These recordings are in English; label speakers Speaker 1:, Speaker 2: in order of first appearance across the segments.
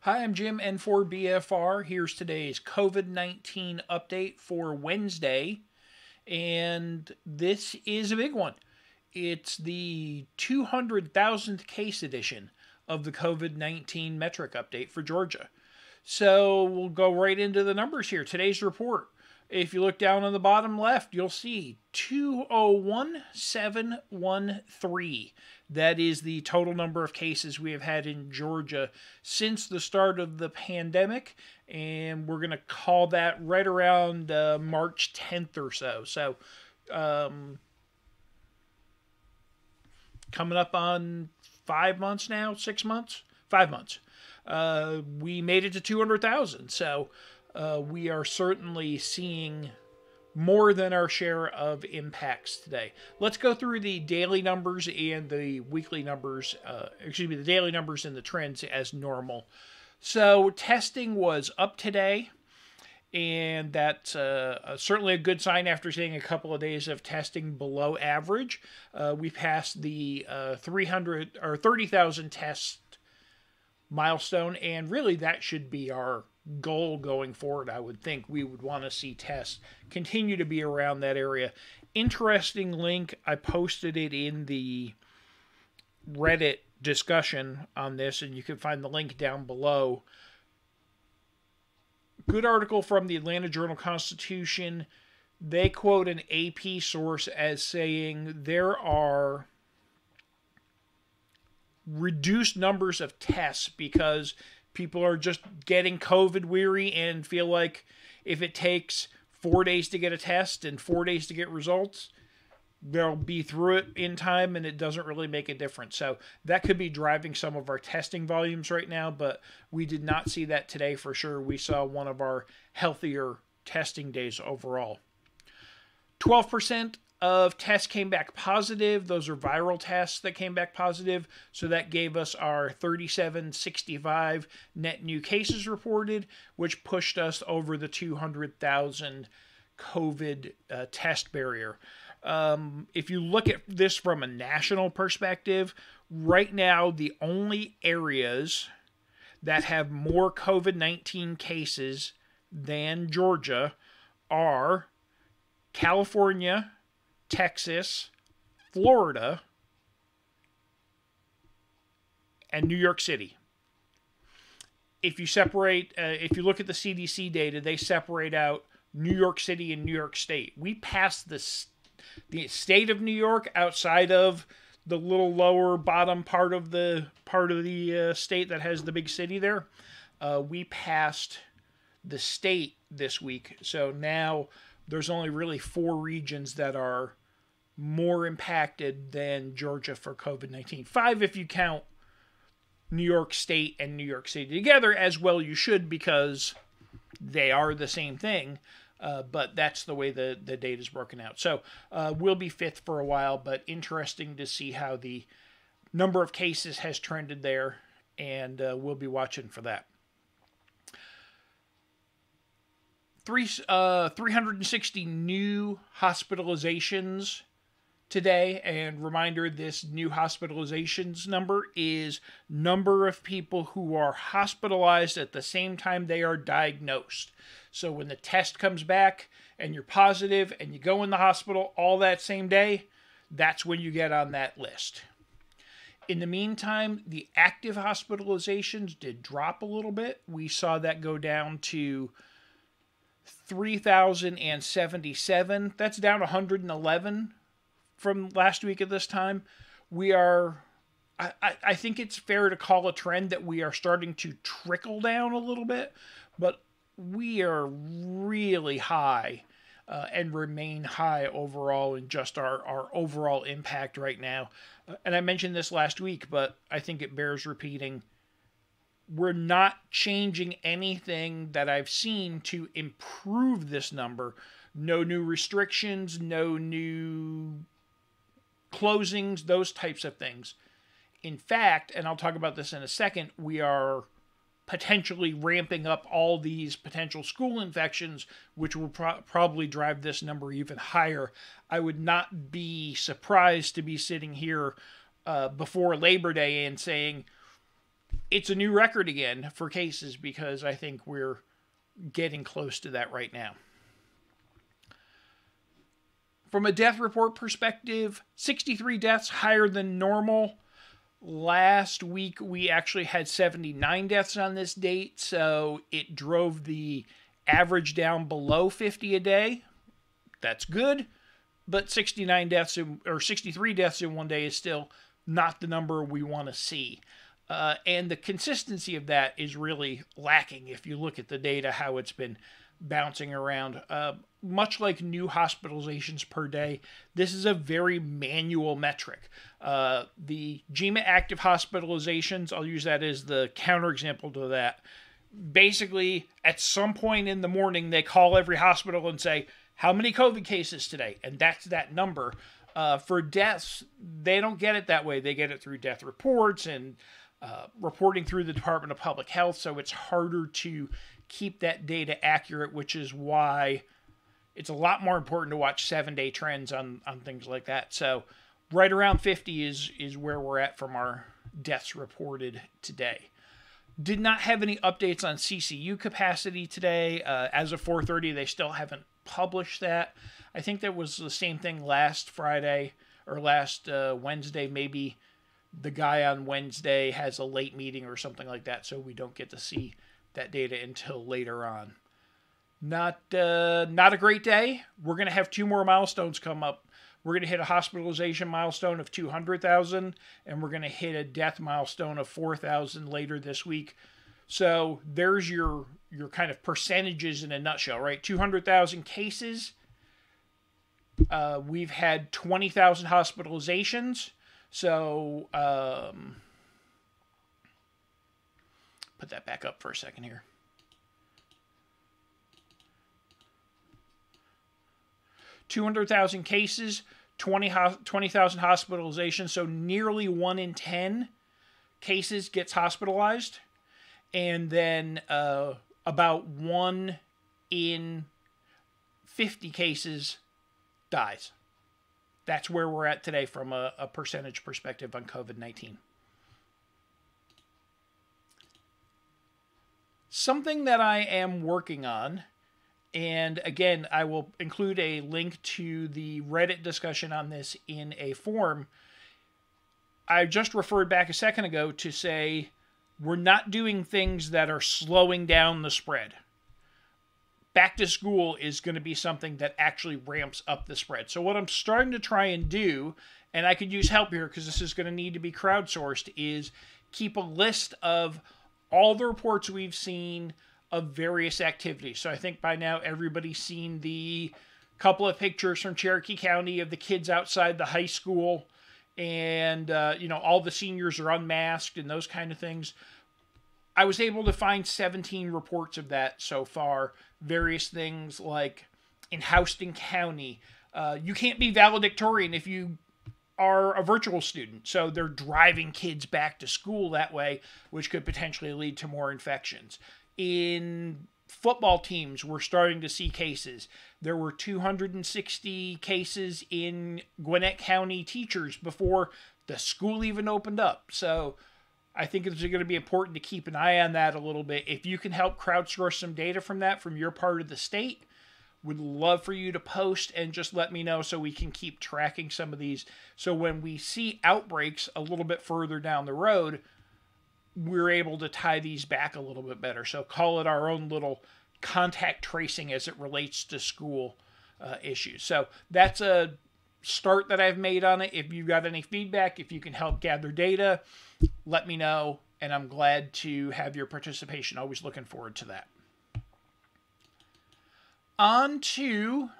Speaker 1: Hi, I'm Jim N4BFR. Here's today's COVID-19 update for Wednesday, and this is a big one. It's the 200,000th case edition of the COVID-19 metric update for Georgia. So we'll go right into the numbers here. Today's report. If you look down on the bottom left, you'll see 201,713. That is the total number of cases we have had in Georgia since the start of the pandemic, and we're going to call that right around March 10th or so. So, coming up on 5 months now, 6 months, 5 months. We made it to 200,000. So, we are certainly seeing more than our share of impacts today. Let's go through the daily numbers and the weekly numbers, the daily numbers and the trends as normal. So testing was up today, and that's certainly a good sign after seeing a couple of days of testing below average. We passed the 30,000 test milestone, and really that should be our goal going forward. I would think we would want to see tests continue to be around that area. Interesting link. I posted it in the Reddit discussion on this, and you can find the link down below. Good article from the Atlanta Journal-Constitution. They quote an AP source as saying there are reduced numbers of tests because people are just getting COVID weary and feel like if it takes 4 days to get a test and 4 days to get results, they'll be through it in time and it doesn't really make a difference. So that could be driving some of our testing volumes right now, but we did not see that today for sure. We saw one of our healthier testing days overall. 12% of tests came back positive. Those are viral tests that came back positive. So that gave us our 3,765 net new cases reported, which pushed us over the 200,000 COVID test barrier. If you look at this from a national perspective, right now the only areas that have more COVID-19 cases than Georgia are California, Texas, Florida, and New York City. If you look at the CDC data, they separate out New York City and New York State. We passed the state of New York outside of the little lower bottom part of the state that has the big city there. We passed the state this week, so now there's only really 4 regions that are more impacted than Georgia for COVID-19. 5 if you count New York State and New York City together, as well you should because they are the same thing, but that's the way the data is broken out. So we'll be 5th for a while, but interesting to see how the number of cases has trended there, and we'll be watching for that. 360 new hospitalizations today, and reminder, this new hospitalizations number is number of people who are hospitalized at the same time they are diagnosed. So when the test comes back and you're positive and you go in the hospital all that same day, that's when you get on that list. In the meantime, the active hospitalizations did drop a little bit. We saw that go down to 3,077. That's down 111 from last week at this time. I think it's fair to call a trend that we are starting to trickle down a little bit, but we are really high and remain high overall in just our overall impact right now. And I mentioned this last week, but I think it bears repeating. We're not changing anything that I've seen to improve this number. No new restrictions, no new closings, those types of things. In fact, and I'll talk about this in a second, we are potentially ramping up all these potential school infections, which will probably drive this number even higher. I would not be surprised to be sitting here before Labor Day and saying, it's a new record again for cases because I think we're getting close to that right now. From a death report perspective, 63 deaths, higher than normal. Last week, we actually had 79 deaths on this date, so it drove the average down below 50 a day. That's good, but 63 deaths in one day is still not the number we want to see. And the consistency of that is really lacking if you look at the data, how it's been bouncing around. Much like new hospitalizations per day, this is a very manual metric. The GMA active hospitalizations, I'll use that as the counterexample to that. Basically, at some point in the morning, they call every hospital and say, how many COVID cases today? And that's that number. For deaths, they don't get it that way. They get it through death reports and reporting through the Department of Public Health, so it's harder to keep that data accurate, which is why it's a lot more important to watch 7-day trends on things like that. So right around 50 is where we're at from our deaths reported today. Did not have any updates on CCU capacity today. As of 4:30, they still haven't published that. I think that was the same thing last Friday or last Wednesday. Maybe the guy on Wednesday has a late meeting or something like that, so we don't get to see that data until later on. Not a great day. We're going to have 2 more milestones come up. We're going to hit a hospitalization milestone of 200,000, and we're going to hit a death milestone of 4,000 later this week. So there's your kind of percentages in a nutshell, right? 200,000 cases. We've had 20,000 hospitalizations. So put that back up for a second here. 200,000 cases, 20,000 hospitalizations, so nearly 1 in 10 cases gets hospitalized, and then about 1 in 50 cases dies. That's where we're at today from a percentage perspective on COVID-19. Something that I am working on, and again, I will include a link to the Reddit discussion on this in a forum. I just referred back a second ago to say we're not doing things that are slowing down the spread. Back to school is going to be something that actually ramps up the spread. So what I'm starting to try and do, and I could use help here because this is going to need to be crowdsourced, is keep a list of all the reports we've seen of various activities. So I think by now everybody's seen the couple of pictures from Cherokee County of the kids outside the high school, and all the seniors are unmasked and those kind of things. I was able to find 17 reports of that so far. Various things like in Houston County, you can't be valedictorian if you are a virtual student. So they're driving kids back to school that way, which could potentially lead to more infections. In football teams, we're starting to see cases. There were 260 cases in Gwinnett County teachers before the school even opened up. So I think it's going to be important to keep an eye on that a little bit. If you can help crowdsource some data from that from your part of the state, would love for you to post and just let me know so we can keep tracking some of these. So when we see outbreaks a little bit further down the road, we're able to tie these back a little bit better. So call it our own little contact tracing as it relates to school issues. So that's a start that I've made on it. If you've got any feedback, if you can help gather data, let me know, and I'm glad to have your participation. Always looking forward to that. On to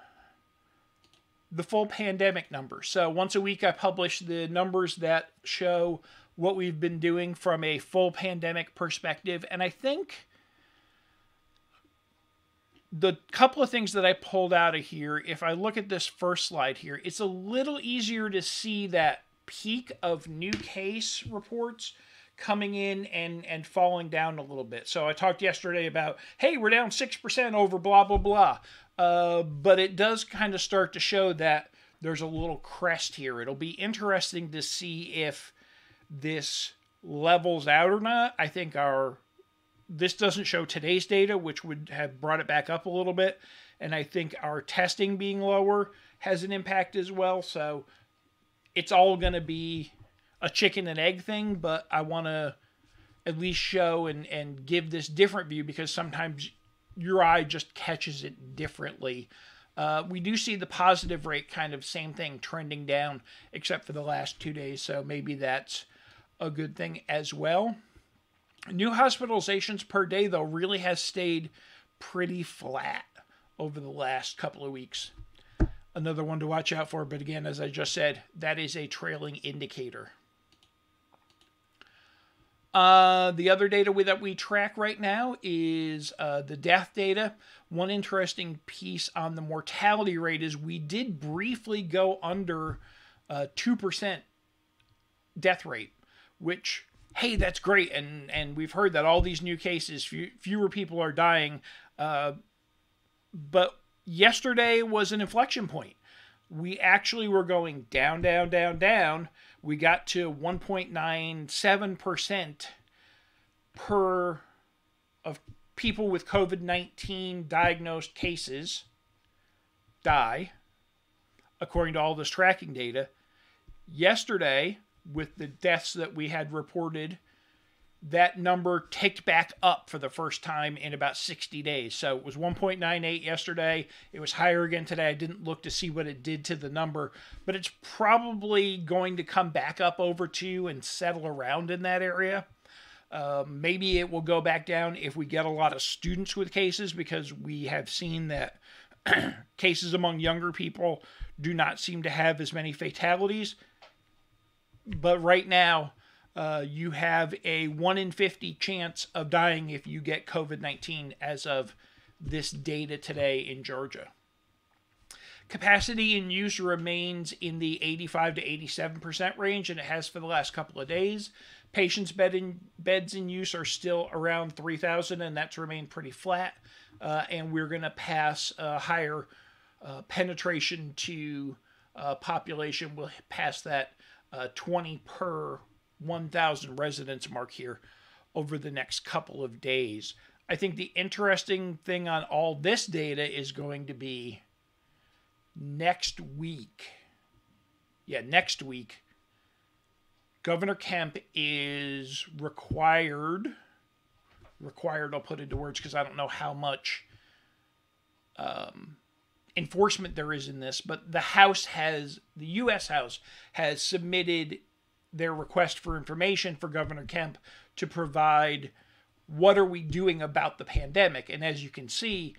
Speaker 1: the full pandemic numbers. So once a week I publish the numbers that show what we've been doing from a full pandemic perspective. And I think the couple of things that I pulled out of here, if I look at this first slide here, it's a little easier to see that peak of new case reports coming in and falling down a little bit. So I talked yesterday about, hey, we're down 6% over blah, blah, blah. But it does kind of start to show that there's a little crest here. It'll be interesting to see if this levels out or not. I think this doesn't show today's data, which would have brought it back up a little bit. And I think our testing being lower has an impact as well. So it's all going to be a chicken and egg thing, but I want to at least show and give this different view, because sometimes your eye just catches it differently. We do see the positive rate kind of same thing, trending down, except for the last 2 days. So maybe that's a good thing as well. New hospitalizations per day, though, really has stayed pretty flat over the last couple of weeks. Another one to watch out for, but again, as I just said, that is a trailing indicator. The other data that we track right now is the death data. One interesting piece on the mortality rate is we did briefly go under 2% death rate, which, hey, that's great. And we've heard that all these new cases, fewer people are dying. But yesterday was an inflection point. We actually were going down, down, down, down. We got to 1.97% per of people with COVID-19 diagnosed cases die, according to all this tracking data. Yesterday, with the deaths that we had reported, that number ticked back up for the first time in about 60 days. So it was 1.98 yesterday. It was higher again today. I didn't look to see what it did to the number, but it's probably going to come back up over 2 and settle around in that area. Maybe it will go back down if we get a lot of students with cases, because we have seen that cases among younger people do not seem to have as many fatalities. But right now, you have a 1 in 50 chance of dying if you get COVID-19 as of this data today in Georgia. Capacity in use remains in the 85 to 87% range, and it has for the last couple of days. Patients' beds in use are still around 3,000, and that's remained pretty flat. And we're going to pass higher penetration to population. We'll pass that 20 per 1,000 residents mark here over the next couple of days. I think the interesting thing on all this data is going to be next week. Yeah, next week, Governor Kemp is required, I'll put into words because I don't know how much enforcement there is in this, but the U.S. House has submitted their request for information for Governor Kemp to provide what are we doing about the pandemic. And as you can see,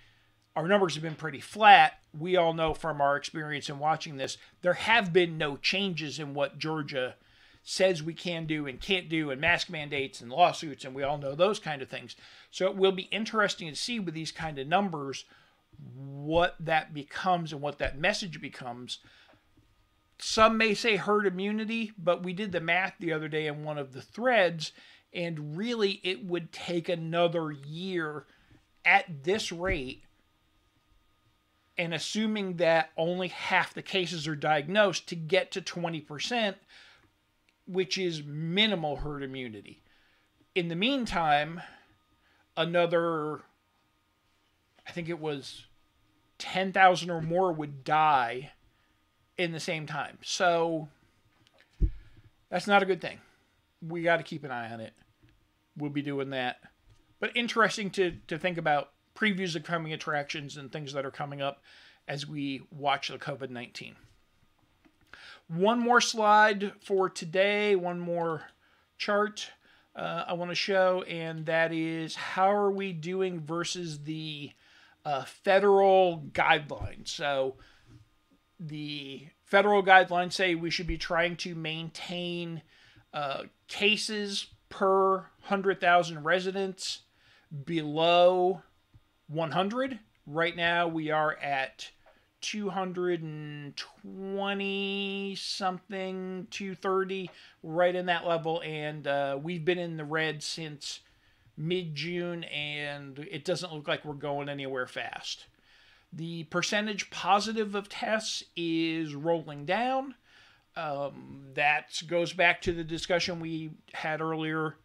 Speaker 1: our numbers have been pretty flat. We all know from our experience in watching this, there have been no changes in what Georgia says we can do and can't do, and mask mandates and lawsuits, and we all know those kind of things. So it will be interesting to see with these kind of numbers what that becomes and what that message becomes. Some may say herd immunity, but we did the math the other day in one of the threads, and really it would take another year at this rate, and assuming that only half the cases are diagnosed, to get to 20%, which is minimal herd immunity. In the meantime, another, I think it was 10,000 or more would die in the same time. So that's not a good thing. We got to keep an eye on it. We'll be doing that. But interesting to think about previews of coming attractions and things that are coming up as we watch the COVID-19. One more slide for today, one more chart I want to show, and that is how are we doing versus the federal guidelines. So the federal guidelines say we should be trying to maintain cases per 100,000 residents below 100. Right now we are at 220 something, 230, right in that level, and we've been in the red since mid-June, and it doesn't look like we're going anywhere fast. The percentage positive of tests is rolling down. That goes back to the discussion we had earlier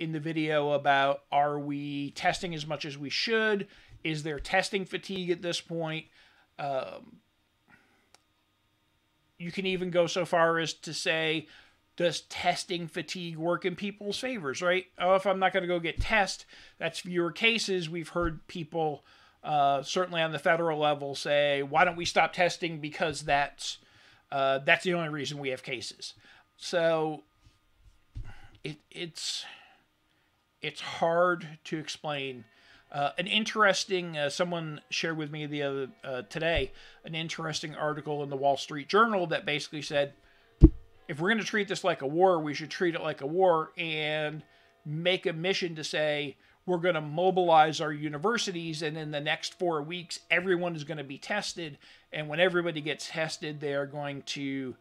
Speaker 1: in the video about, are we testing as much as we should? Is there testing fatigue at this point? You can even go so far as to say, does testing fatigue work in people's favors, right? Oh, if I'm not going to go get tested, that's fewer cases. We've heard people, certainly on the federal level, say, why don't we stop testing because that's the only reason we have cases. So it's hard to explain. An interesting, someone shared with me today, an interesting article in the Wall Street Journal that basically said, if we're going to treat this like a war, we should treat it like a war and make a mission to say, we're going to mobilize our universities, and in the next 4 weeks, everyone is going to be tested. And when everybody gets tested, they are going to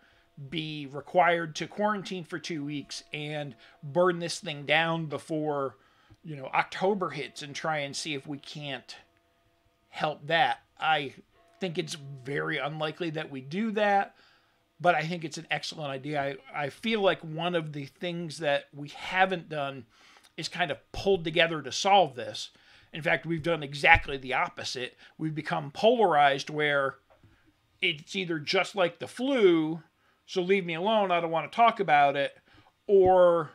Speaker 1: be required to quarantine for 2 weeks and burn this thing down before, October hits, and try and see if we can't help that. I think it's very unlikely that we do that, but I think it's an excellent idea. I feel like one of the things that we haven't done is kind of pulled together to solve this. In fact, we've done exactly the opposite. We've become polarized where it's either just like the flu, so leave me alone, I don't want to talk about it, or,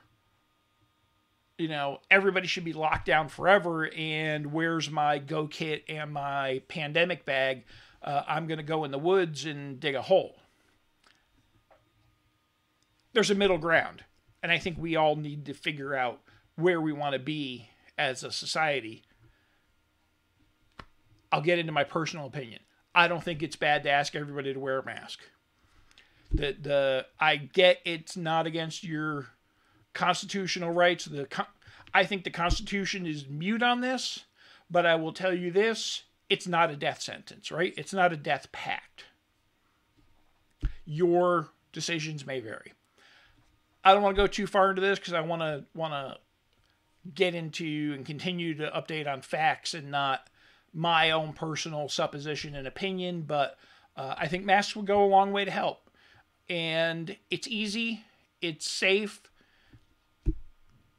Speaker 1: everybody should be locked down forever, and where's my go kit and my pandemic bag? I'm going to go in the woods and dig a hole. There's a middle ground, and I think we all need to figure out where we want to be as a society. I'll get into my personal opinion. I don't think it's bad to ask everybody to wear a mask. I get it's not against your constitutional rights. I think the Constitution is mute on this, but I will tell you this, it's not a death sentence, right? It's not a death pact. Your decisions may vary. I don't want to go too far into this because I want to get into and continue to update on facts and not my own personal supposition and opinion, but I think masks will go a long way to help. And it's easy, it's safe.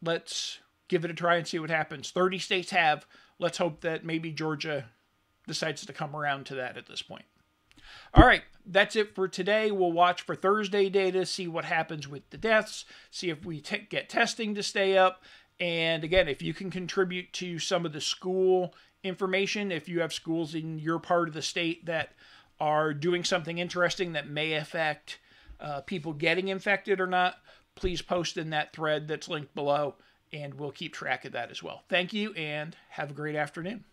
Speaker 1: Let's give it a try and see what happens. 30 states have. Let's hope that maybe Georgia decides to come around to that at this point. All right, that's it for today. We'll watch for Thursday data, see what happens with the deaths, see if we get testing to stay up. And again, if you can contribute to some of the school information, if you have schools in your part of the state that are doing something interesting that may affect people getting infected or not, please post in that thread that's linked below, and we'll keep track of that as well. Thank you, and have a great afternoon.